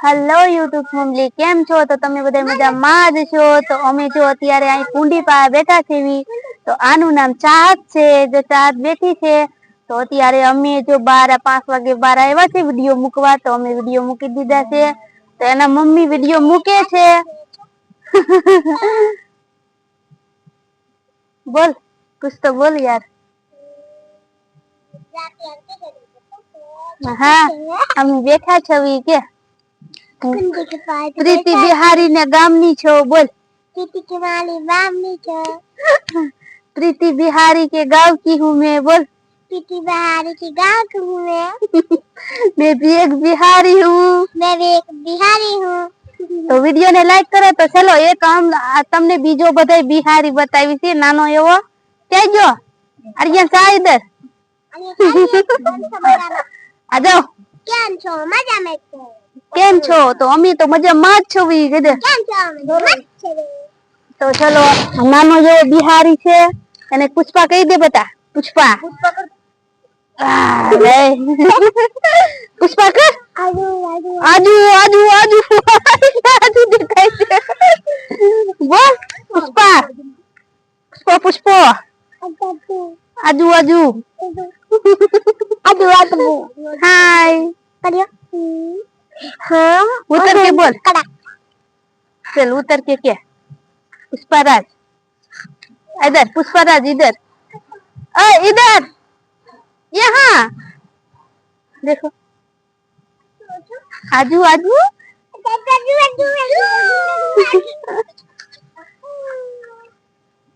Hello YouTube family, કેમ છો? તો તમે બધા મજામાં જ છો? તો અમે જો અત્યારે અહીં કુંડી પાસે બેઠા છીએ. તો આનું નામ ચાહત છે. જો ચાહત બેઠી છે તો અત્યારે અમે જો 5 વાગે બહાર આવ્યા છે વિડીયો મૂકવા. તો અમે વિડીયો મૂકી દીધા છે. તો એના મમ્મી વિડીયો મૂકે છે. બોલ, કુછ તો બોલ યાર. હા, અમે બેઠા છીએ કે પ્રીતિ બિહારી ને ગામની છો. બોલ, प्रीति बिहारी गाँव की प्रीति बिहारी के गांव की हूँ मैं. बोल, प्रीति बिहारी के गांव की हूँ मैं भी एक बिहारी हूँ. मैं भी एक बिहारी हूँ. તો વિડિયો ને લાઈક કરો. તો ચલો એક તમને બીજો બધાય બિહારી બતાવી છે નાનો એવો. ક્યાં ગયો આર્યન? સા ઇધર આ જાઓ. કેમ છો? મજામાં છો? કેમ છો? તો અમે તો મજામાં જ છો. કેમ છો? તો ચલો નાનો જો બિહારી છે અને પુષ્પા કહી દે બેટા. પુષ્પા પુષ્પા કર. આજુ આજુ આજુ આજુ દેખાય છે. બોલ પુષ્પા. પુષ્પા પુષ્પો આજુ આજુ આજુ આજુ. હાય કર્યો. हाँ उतर के बोल. चल उतर के क्या? पुष्पाराज इधर. पुष्पाराज इधर. इधर यहाँ देखो. आजू आजू